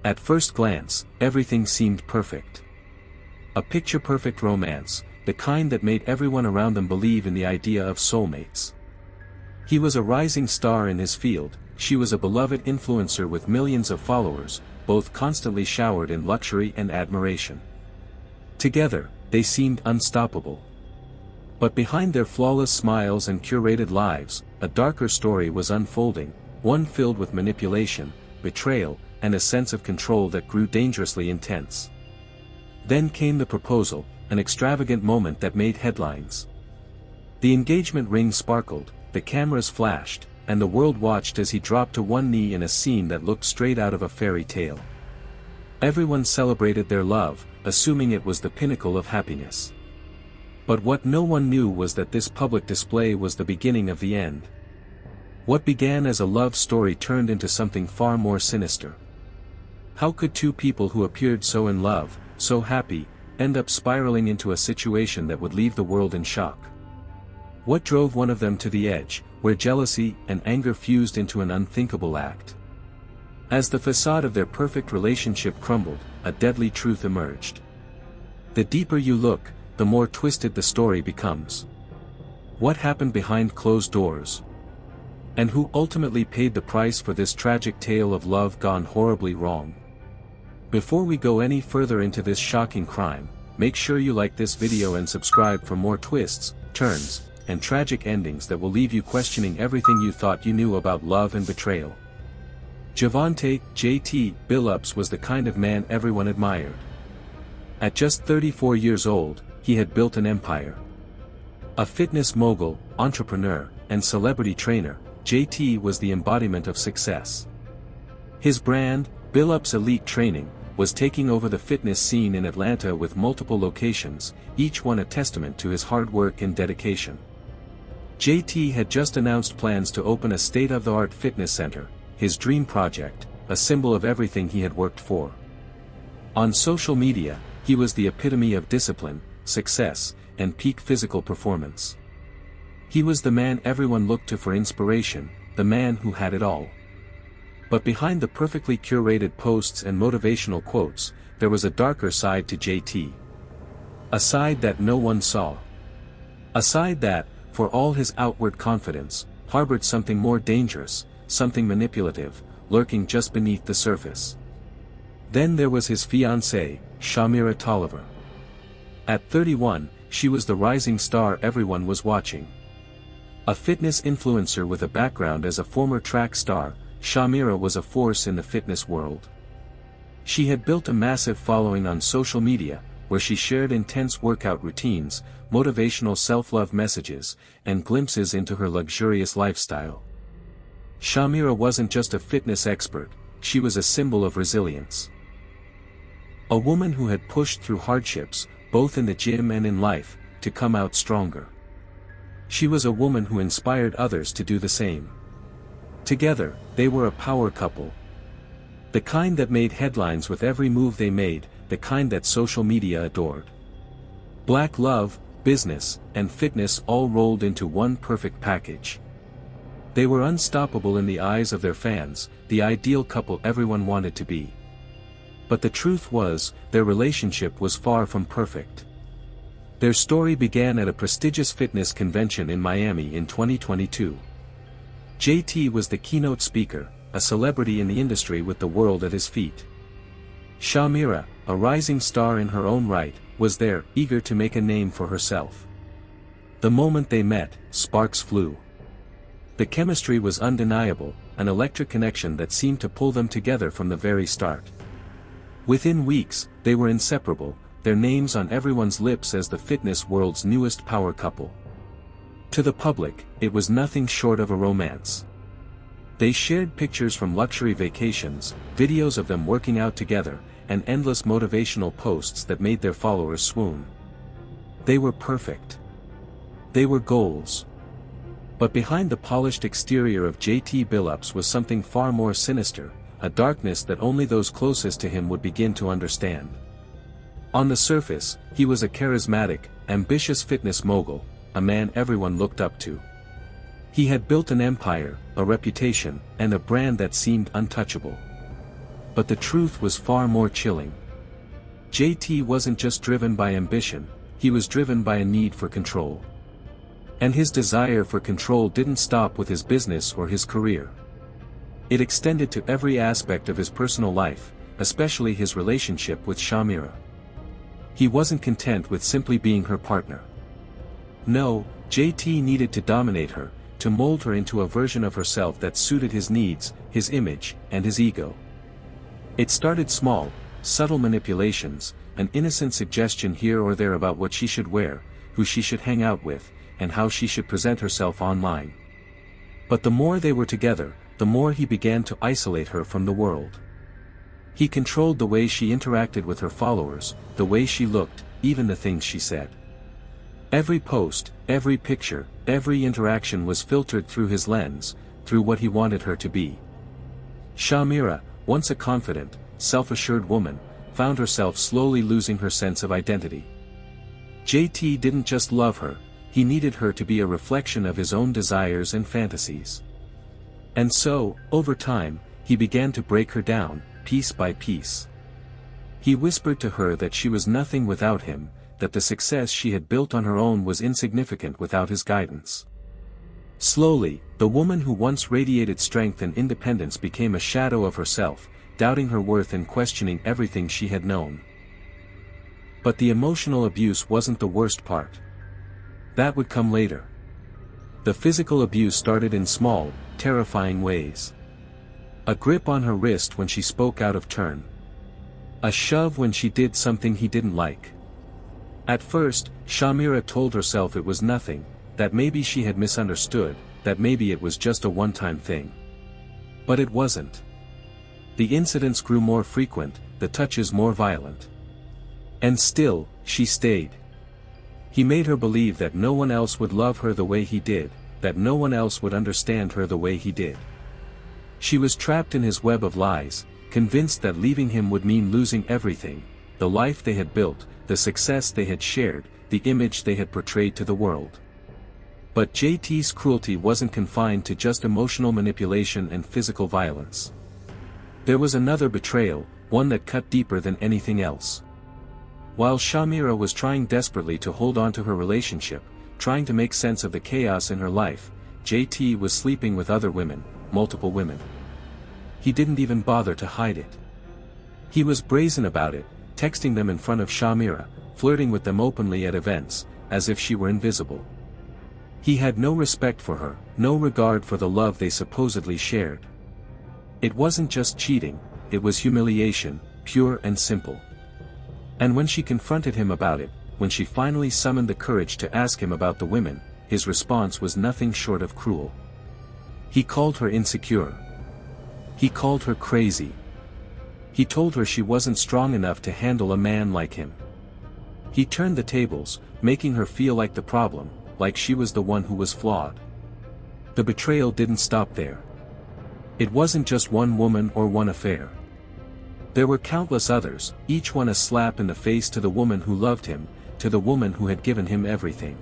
At first glance, everything seemed perfect. A picture-perfect romance, the kind that made everyone around them believe in the idea of soulmates. He was a rising star in his field, she was a beloved influencer with millions of followers, both constantly showered in luxury and admiration. Together, they seemed unstoppable. But behind their flawless smiles and curated lives, a darker story was unfolding, one filled with manipulation, betrayal, and a sense of control that grew dangerously intense. Then came the proposal, an extravagant moment that made headlines. The engagement ring sparkled, the cameras flashed, and the world watched as he dropped to one knee in a scene that looked straight out of a fairy tale. Everyone celebrated their love, assuming it was the pinnacle of happiness. But what no one knew was that this public display was the beginning of the end. What began as a love story turned into something far more sinister. How could two people who appeared so in love, so happy, end up spiraling into a situation that would leave the world in shock? What drove one of them to the edge, where jealousy and anger fused into an unthinkable act? As the facade of their perfect relationship crumbled, a deadly truth emerged. The deeper you look, the more twisted the story becomes. What happened behind closed doors? And who ultimately paid the price for this tragic tale of love gone horribly wrong? Before we go any further into this shocking crime, make sure you like this video and subscribe for more twists, turns, and tragic endings that will leave you questioning everything you thought you knew about love and betrayal. Javonte, JT, Billups was the kind of man everyone admired. At just 34 years old, he had built an empire. A fitness mogul, entrepreneur, and celebrity trainer, JT was the embodiment of success. His brand, Billups Elite Training, was taking over the fitness scene in Atlanta with multiple locations, each one a testament to his hard work and dedication. JT had just announced plans to open a state-of-the-art fitness center, his dream project, a symbol of everything he had worked for. On social media, he was the epitome of discipline, success, and peak physical performance. He was the man everyone looked to for inspiration, the man who had it all. But behind the perfectly curated posts and motivational quotes, there was a darker side to JT. A side that no one saw. A side that, for all his outward confidence, harbored something more dangerous, something manipulative, lurking just beneath the surface. Then there was his fiancée, Sha'Mirah Toliver. At 31, she was the rising star everyone was watching. A fitness influencer with a background as a former track star, Sha'Mirah was a force in the fitness world. She had built a massive following on social media, where she shared intense workout routines, motivational self-love messages, and glimpses into her luxurious lifestyle. Sha'Mirah wasn't just a fitness expert, she was a symbol of resilience. A woman who had pushed through hardships, both in the gym and in life, to come out stronger. She was a woman who inspired others to do the same. Together, they were a power couple. The kind that made headlines with every move they made, the kind that social media adored. Black love, business, and fitness all rolled into one perfect package. They were unstoppable in the eyes of their fans, the ideal couple everyone wanted to be. But the truth was, their relationship was far from perfect. Their story began at a prestigious fitness convention in Miami in 2022. JT was the keynote speaker, a celebrity in the industry with the world at his feet. Sha'Mirah, a rising star in her own right, was there, eager to make a name for herself. The moment they met, sparks flew. The chemistry was undeniable, an electric connection that seemed to pull them together from the very start. Within weeks, they were inseparable, their names on everyone's lips as the fitness world's newest power couple. To the public, it was nothing short of a romance. They shared pictures from luxury vacations, videos of them working out together, and endless motivational posts that made their followers swoon. They were perfect. They were goals. But behind the polished exterior of JT Billups was something far more sinister, a darkness that only those closest to him would begin to understand. On the surface, he was a charismatic, ambitious fitness mogul, a man everyone looked up to. He had built an empire, a reputation, and a brand that seemed untouchable. But the truth was far more chilling. JT wasn't just driven by ambition, he was driven by a need for control. And his desire for control didn't stop with his business or his career. It extended to every aspect of his personal life, especially his relationship with Sha'Mirah. He wasn't content with simply being her partner. No, JT needed to dominate her, to mold her into a version of herself that suited his needs, his image, and his ego. It started small, subtle manipulations, an innocent suggestion here or there about what she should wear, who she should hang out with, and how she should present herself online. But the more they were together, the more he began to isolate her from the world. He controlled the way she interacted with her followers, the way she looked, even the things she said. Every post, every picture, every interaction was filtered through his lens, through what he wanted her to be. Sha'Mirah, once a confident, self-assured woman, found herself slowly losing her sense of identity. JT didn't just love her, he needed her to be a reflection of his own desires and fantasies. And so, over time, he began to break her down, piece by piece. He whispered to her that she was nothing without him, that the success she had built on her own was insignificant without his guidance. Slowly, the woman who once radiated strength and independence became a shadow of herself, doubting her worth and questioning everything she had known. But the emotional abuse wasn't the worst part. That would come later. The physical abuse started in small, terrifying ways. A grip on her wrist when she spoke out of turn. A shove when she did something he didn't like. At first, Sha'Mirah told herself it was nothing, that maybe she had misunderstood, that maybe it was just a one-time thing. But it wasn't. The incidents grew more frequent, the touches more violent. And still, she stayed. He made her believe that no one else would love her the way he did, that no one else would understand her the way he did. She was trapped in his web of lies, convinced that leaving him would mean losing everything, the life they had built, the success they had shared, the image they had portrayed to the world. But JT's cruelty wasn't confined to just emotional manipulation and physical violence. There was another betrayal, one that cut deeper than anything else. While Sha'Mirah was trying desperately to hold on to her relationship, trying to make sense of the chaos in her life, JT was sleeping with other women, multiple women. He didn't even bother to hide it. He was brazen about it, texting them in front of Sha'Mirah, flirting with them openly at events, as if she were invisible. He had no respect for her, no regard for the love they supposedly shared. It wasn't just cheating, it was humiliation, pure and simple. And when she confronted him about it, when she finally summoned the courage to ask him about the women, his response was nothing short of cruel. He called her insecure. He called her crazy. He told her she wasn't strong enough to handle a man like him. He turned the tables, making her feel like the problem, like she was the one who was flawed. The betrayal didn't stop there. It wasn't just one woman or one affair. There were countless others, each one a slap in the face to the woman who loved him, to the woman who had given him everything.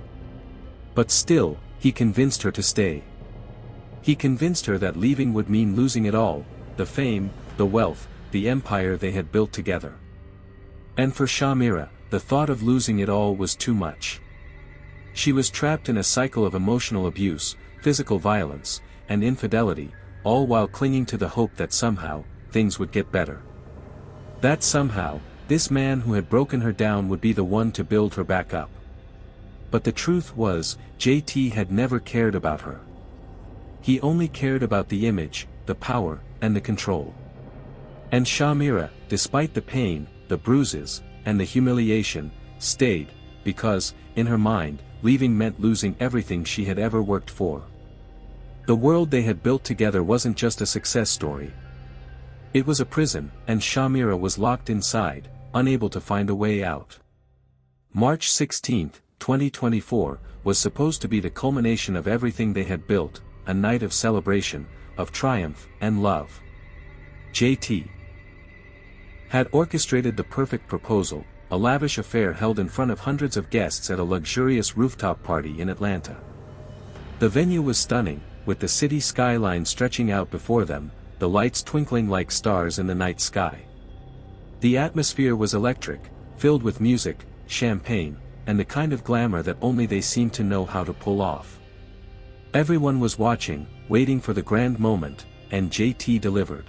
But still, he convinced her to stay. He convinced her that leaving would mean losing it all, the fame, the wealth, the empire they had built together. And for Sha'Mirah, the thought of losing it all was too much. She was trapped in a cycle of emotional abuse, physical violence, and infidelity, all while clinging to the hope that somehow, things would get better. That somehow, this man who had broken her down would be the one to build her back up. But the truth was, JT had never cared about her. He only cared about the image, the power, and the control. And Sha'Mirah, despite the pain, the bruises, and the humiliation, stayed, because, in her mind, leaving meant losing everything she had ever worked for. The world they had built together wasn't just a success story. It was a prison, and Sha'Mirah was locked inside, unable to find a way out. March 16, 2024, was supposed to be the culmination of everything they had built, a night of celebration, of triumph, and love. JT had orchestrated the perfect proposal, a lavish affair held in front of hundreds of guests at a luxurious rooftop party in Atlanta. The venue was stunning, with the city skyline stretching out before them, the lights twinkling like stars in the night sky. The atmosphere was electric, filled with music, champagne, and the kind of glamour that only they seemed to know how to pull off. Everyone was watching, waiting for the grand moment, and JT delivered.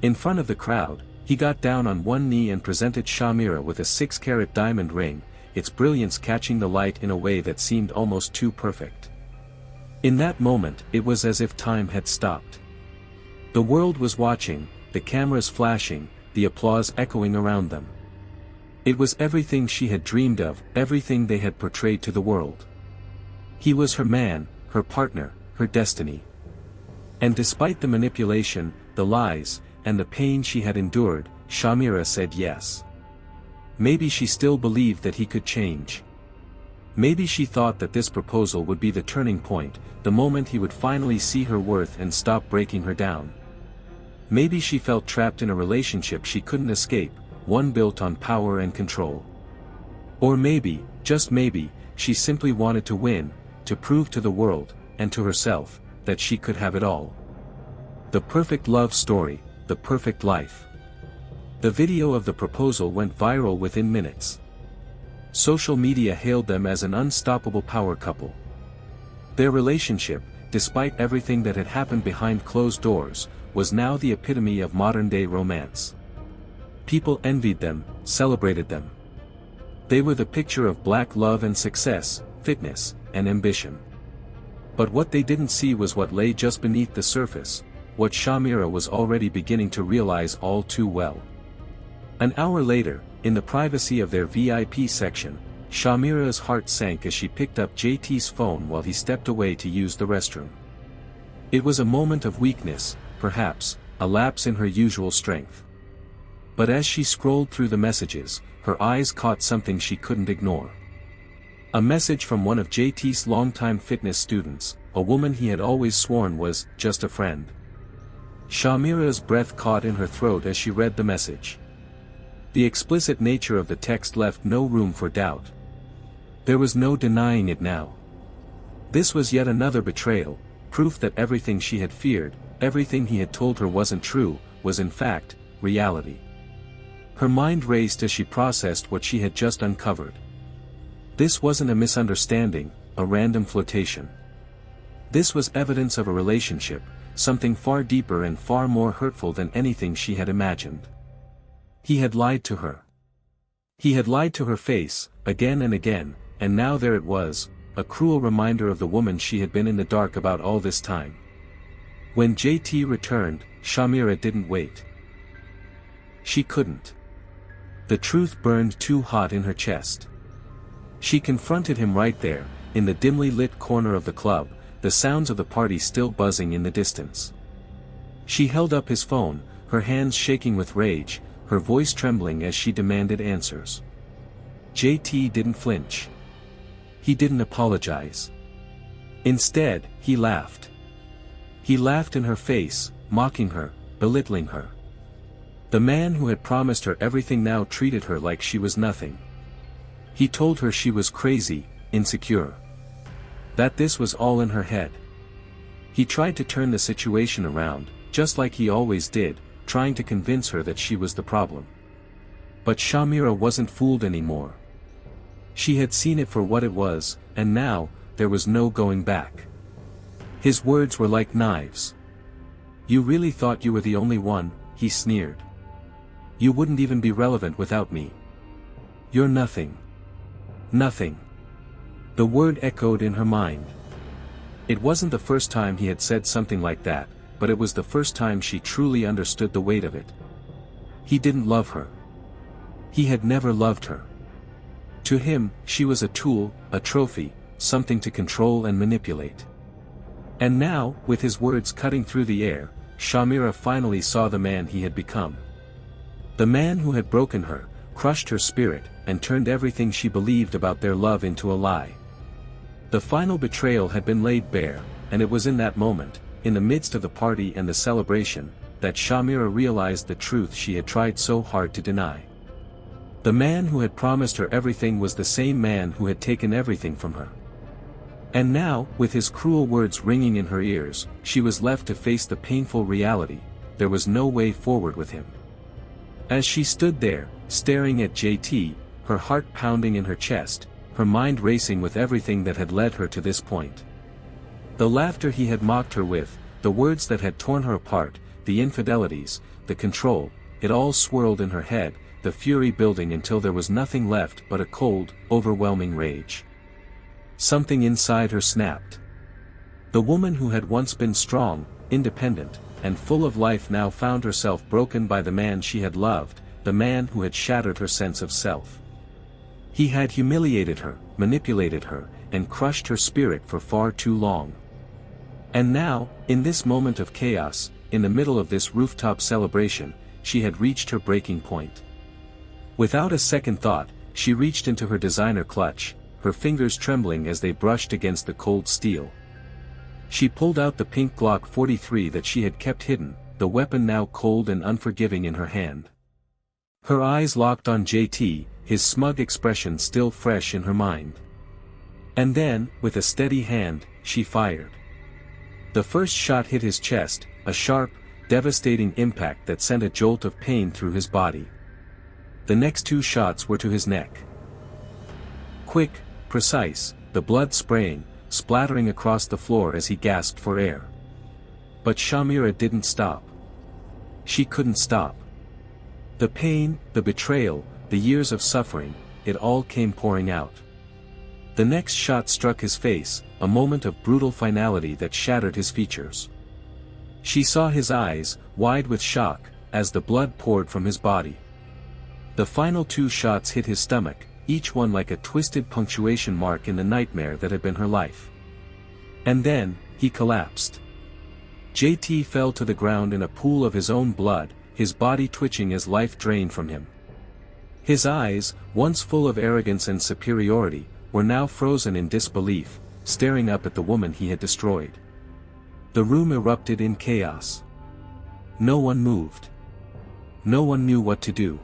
In front of the crowd, he got down on one knee and presented Sha'Mirah with a 6-carat diamond ring, its brilliance catching the light in a way that seemed almost too perfect. In that moment, it was as if time had stopped. The world was watching, the cameras flashing, the applause echoing around them. It was everything she had dreamed of, everything they had portrayed to the world. He was her man, her partner, her destiny. And despite the manipulation, the lies, and the pain she had endured, Sha'Mirah said yes. Maybe she still believed that he could change. Maybe she thought that this proposal would be the turning point, the moment he would finally see her worth and stop breaking her down. Maybe she felt trapped in a relationship she couldn't escape, one built on power and control. Or maybe, just maybe, she simply wanted to win, to prove to the world, and to herself, that she could have it all. The perfect love story, the perfect life. The video of the proposal went viral within minutes. Social media hailed them as an unstoppable power couple. Their relationship, despite everything that had happened behind closed doors, was now the epitome of modern-day romance. People envied them, celebrated them. They were the picture of black love and success, fitness, and ambition. But what they didn't see was what lay just beneath the surface, what Sha'Mirah was already beginning to realize all too well. An hour later, in the privacy of their VIP section, Sha'Mirah's heart sank as she picked up JT's phone while he stepped away to use the restroom. It was a moment of weakness, perhaps, a lapse in her usual strength. But as she scrolled through the messages, her eyes caught something she couldn't ignore. A message from one of JT's longtime fitness students, a woman he had always sworn was just a friend. Sha'Mirah's breath caught in her throat as she read the message. The explicit nature of the text left no room for doubt. There was no denying it now. This was yet another betrayal, proof that everything she had feared, everything he had told her wasn't true, was in fact, reality. Her mind raced as she processed what she had just uncovered. This wasn't a misunderstanding, a random flirtation. This was evidence of a relationship, something far deeper and far more hurtful than anything she had imagined. He had lied to her. He had lied to her face, again and again, and now there it was, a cruel reminder of the woman she had been in the dark about all this time. When JT returned, Sha'Mirah didn't wait. She couldn't. The truth burned too hot in her chest. She confronted him right there, in the dimly lit corner of the club, the sounds of the party still buzzing in the distance. She held up his phone, her hands shaking with rage, her voice trembling as she demanded answers. JT didn't flinch. He didn't apologize. Instead, he laughed. He laughed in her face, mocking her, belittling her. The man who had promised her everything now treated her like she was nothing. He told her she was crazy, insecure. That this was all in her head. He tried to turn the situation around, just like he always did, trying to convince her that she was the problem. But Sha'Mirah wasn't fooled anymore. She had seen it for what it was, and now, there was no going back. His words were like knives. "You really thought you were the only one," he sneered. "You wouldn't even be relevant without me. You're nothing. Nothing." The word echoed in her mind. It wasn't the first time he had said something like that, but it was the first time she truly understood the weight of it. He didn't love her. He had never loved her. To him, she was a tool, a trophy, something to control and manipulate. And now, with his words cutting through the air, Sha'Mirah finally saw the man he had become. The man who had broken her, crushed her spirit, and turned everything she believed about their love into a lie. The final betrayal had been laid bare, and it was in that moment, in the midst of the party and the celebration, that Sha'Mirah realized the truth she had tried so hard to deny. The man who had promised her everything was the same man who had taken everything from her. And now, with his cruel words ringing in her ears, she was left to face the painful reality: there was no way forward with him. As she stood there, staring at JT, her heart pounding in her chest, her mind racing with everything that had led her to this point. The laughter he had mocked her with, the words that had torn her apart, the infidelities, the control, it all swirled in her head, the fury building until there was nothing left but a cold, overwhelming rage. Something inside her snapped. The woman who had once been strong, independent, and full of life now found herself broken by the man she had loved, the man who had shattered her sense of self. He had humiliated her, manipulated her, and crushed her spirit for far too long. And now, in this moment of chaos, in the middle of this rooftop celebration, she had reached her breaking point. Without a second thought, she reached into her designer clutch, her fingers trembling as they brushed against the cold steel. She pulled out the pink Glock 43 that she had kept hidden, the weapon now cold and unforgiving in her hand. Her eyes locked on JT, his smug expression still fresh in her mind. And then, with a steady hand, she fired. The first shot hit his chest, a sharp, devastating impact that sent a jolt of pain through his body. The next two shots were to his neck. Quick, precise, the blood spraying, splattering across the floor as he gasped for air. But Sha'Mirah didn't stop. She couldn't stop. The pain, the betrayal, the years of suffering, it all came pouring out. The next shot struck his face, a moment of brutal finality that shattered his features. She saw his eyes, wide with shock, as the blood poured from his body. The final two shots hit his stomach, each one like a twisted punctuation mark in the nightmare that had been her life. And then, he collapsed. JT fell to the ground in a pool of his own blood, his body twitching as life drained from him. His eyes, once full of arrogance and superiority, were now frozen in disbelief, staring up at the woman he had destroyed. The room erupted in chaos. No one moved. No one knew what to do.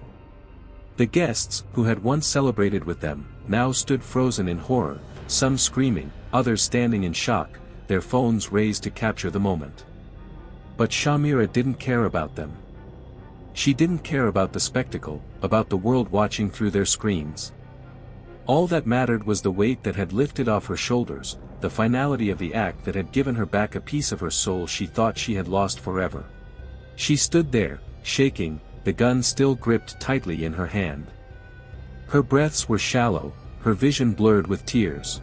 The guests, who had once celebrated with them, now stood frozen in horror, some screaming, others standing in shock, their phones raised to capture the moment. But Sha'Mirah didn't care about them. She didn't care about the spectacle, about the world watching through their screens. All that mattered was the weight that had lifted off her shoulders, the finality of the act that had given her back a piece of her soul she thought she had lost forever. She stood there, shaking, the gun still gripped tightly in her hand. Her breaths were shallow, her vision blurred with tears.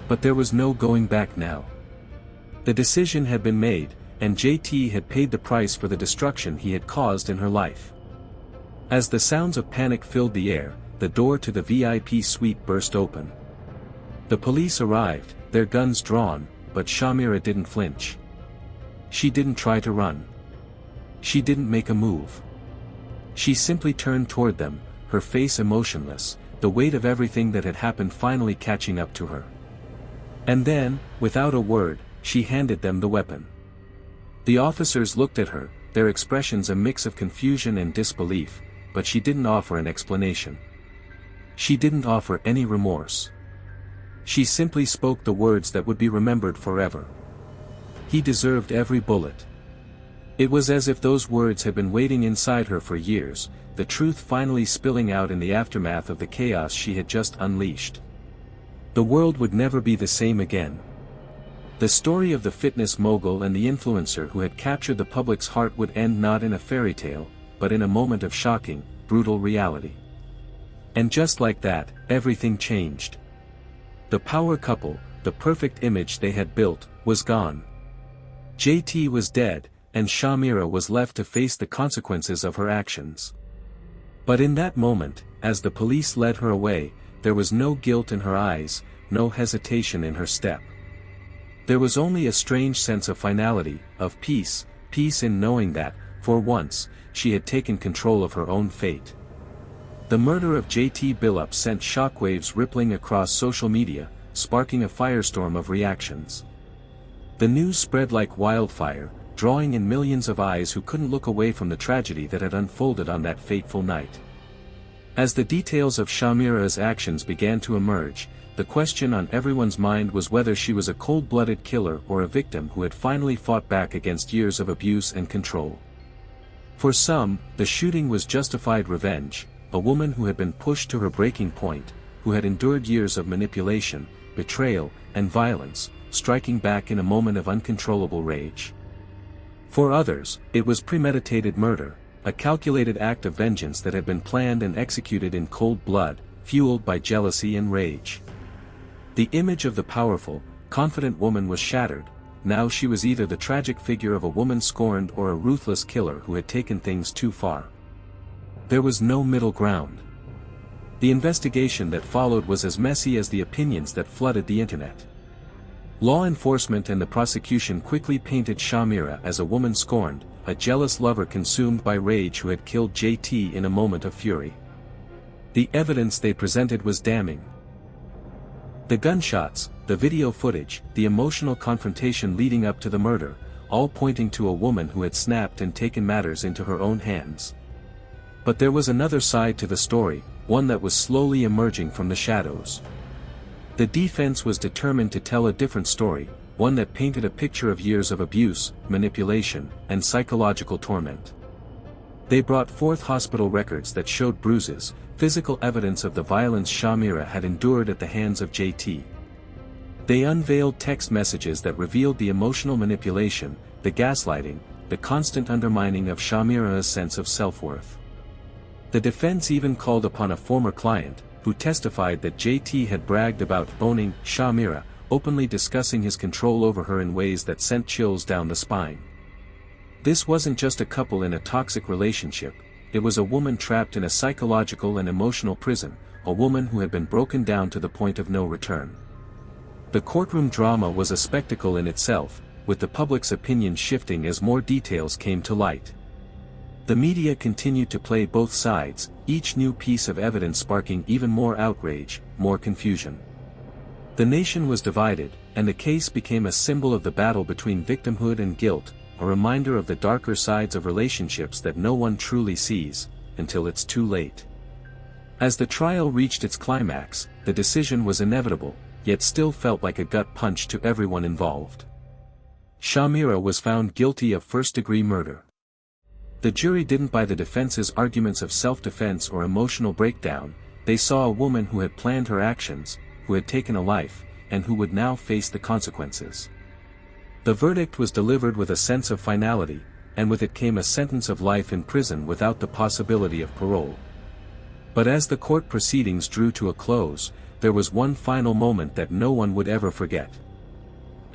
But there was no going back now. The decision had been made, and JT had paid the price for the destruction he had caused in her life. As the sounds of panic filled the air, the door to the VIP suite burst open. The police arrived, their guns drawn, but Sha'Mirah didn't flinch. She didn't try to run. She didn't make a move. She simply turned toward them, her face emotionless, the weight of everything that had happened finally catching up to her. And then, without a word, she handed them the weapon. The officers looked at her, their expressions a mix of confusion and disbelief, but she didn't offer an explanation. She didn't offer any remorse. She simply spoke the words that would be remembered forever. He deserved every bullet. It was as if those words had been waiting inside her for years, the truth finally spilling out in the aftermath of the chaos she had just unleashed. The world would never be the same again. The story of the fitness mogul and the influencer who had captured the public's heart would end not in a fairy tale, but in a moment of shocking, brutal reality. And just like that, everything changed. The power couple, the perfect image they had built, was gone. JT was dead, and Sha'Mirah was left to face the consequences of her actions. But in that moment, as the police led her away, there was no guilt in her eyes, no hesitation in her step. There was only a strange sense of finality, of peace, peace in knowing that, for once, she had taken control of her own fate. The murder of JT Billups sent shockwaves rippling across social media, sparking a firestorm of reactions. The news spread like wildfire, drawing in millions of eyes who couldn't look away from the tragedy that had unfolded on that fateful night. As the details of Sha'Mirah's actions began to emerge, the question on everyone's mind was whether she was a cold-blooded killer or a victim who had finally fought back against years of abuse and control. For some, the shooting was justified revenge, a woman who had been pushed to her breaking point, who had endured years of manipulation, betrayal, and violence, striking back in a moment of uncontrollable rage. For others, it was premeditated murder, a calculated act of vengeance that had been planned and executed in cold blood, fueled by jealousy and rage. The image of the powerful, confident woman was shattered. Now she was either the tragic figure of a woman scorned or a ruthless killer who had taken things too far. There was no middle ground. The investigation that followed was as messy as the opinions that flooded the internet. Law enforcement and the prosecution quickly painted Sha'Mirah as a woman scorned, a jealous lover consumed by rage who had killed JT in a moment of fury. The evidence they presented was damning. The gunshots, the video footage, the emotional confrontation leading up to the murder, all pointing to a woman who had snapped and taken matters into her own hands. But there was another side to the story, one that was slowly emerging from the shadows. The defense was determined to tell a different story, one that painted a picture of years of abuse, manipulation, and psychological torment. They brought forth hospital records that showed bruises, physical evidence of the violence Sha'Mirah had endured at the hands of JT. They unveiled text messages that revealed the emotional manipulation, the gaslighting, the constant undermining of Sha'Mirah's sense of self-worth. The defense even called upon a former client, who testified that JT had bragged about owning Sha'Mirah, openly discussing his control over her in ways that sent chills down the spine. This wasn't just a couple in a toxic relationship, it was a woman trapped in a psychological and emotional prison, a woman who had been broken down to the point of no return. The courtroom drama was a spectacle in itself, with the public's opinion shifting as more details came to light. The media continued to play both sides, each new piece of evidence sparking even more outrage, more confusion. The nation was divided, and the case became a symbol of the battle between victimhood and guilt, a reminder of the darker sides of relationships that no one truly sees, until it's too late. As the trial reached its climax, the decision was inevitable, yet still felt like a gut punch to everyone involved. Sha'Mirah was found guilty of first-degree murder. The jury didn't buy the defense's arguments of self-defense or emotional breakdown, they saw a woman who had planned her actions, who had taken a life, and who would now face the consequences. The verdict was delivered with a sense of finality, and with it came a sentence of life in prison without the possibility of parole. But as the court proceedings drew to a close, there was one final moment that no one would ever forget.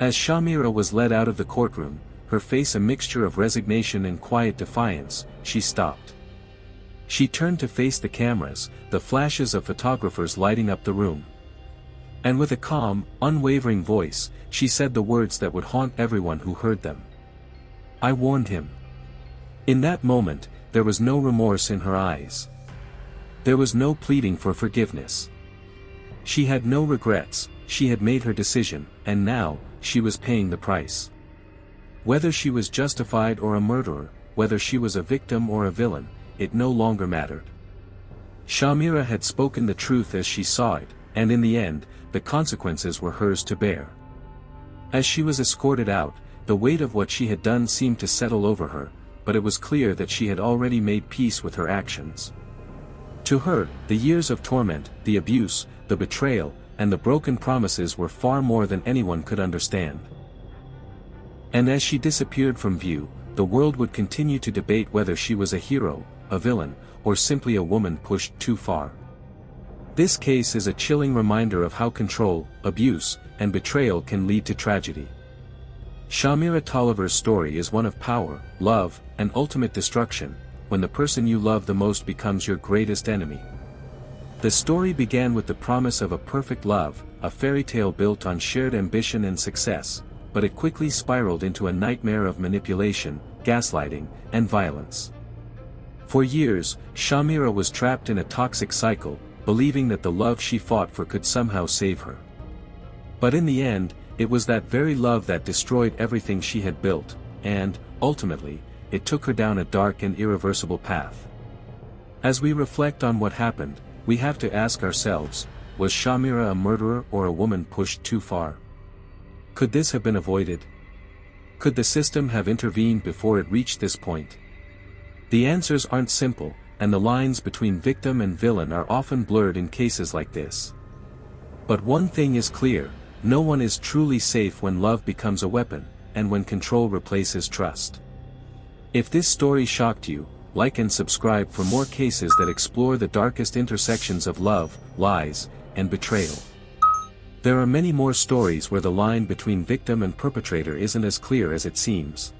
As Sha'Mirah was led out of the courtroom, her face a mixture of resignation and quiet defiance, she stopped. She turned to face the cameras, the flashes of photographers lighting up the room. And with a calm, unwavering voice, she said the words that would haunt everyone who heard them. "I warned him." In that moment, there was no remorse in her eyes. There was no pleading for forgiveness. She had no regrets, she had made her decision, and now, she was paying the price. Whether she was justified or a murderer, whether she was a victim or a villain, it no longer mattered. Sha'Mirah had spoken the truth as she saw it, and in the end, the consequences were hers to bear. As she was escorted out, the weight of what she had done seemed to settle over her, but it was clear that she had already made peace with her actions. To her, the years of torment, the abuse, the betrayal, and the broken promises were far more than anyone could understand. And as she disappeared from view, the world would continue to debate whether she was a hero, a villain, or simply a woman pushed too far. This case is a chilling reminder of how control, abuse, and betrayal can lead to tragedy. Sha'Mirah Toliver's story is one of power, love, and ultimate destruction, when the person you love the most becomes your greatest enemy. The story began with the promise of a perfect love, a fairy tale built on shared ambition and success, but it quickly spiraled into a nightmare of manipulation, gaslighting, and violence. For years, Sha'Mirah was trapped in a toxic cycle, believing that the love she fought for could somehow save her. But in the end, it was that very love that destroyed everything she had built, and, ultimately, it took her down a dark and irreversible path. As we reflect on what happened, we have to ask ourselves, Was Sha'Mirah a murderer or a woman pushed too far? Could this have been avoided? Could the system have intervened before it reached this point? The answers aren't simple, and the lines between victim and villain are often blurred in cases like this. But one thing is clear: no one is truly safe when love becomes a weapon, and when control replaces trust. If this story shocked you, like and subscribe for more cases that explore the darkest intersections of love, lies, and betrayal. There are many more stories where the line between victim and perpetrator isn't as clear as it seems.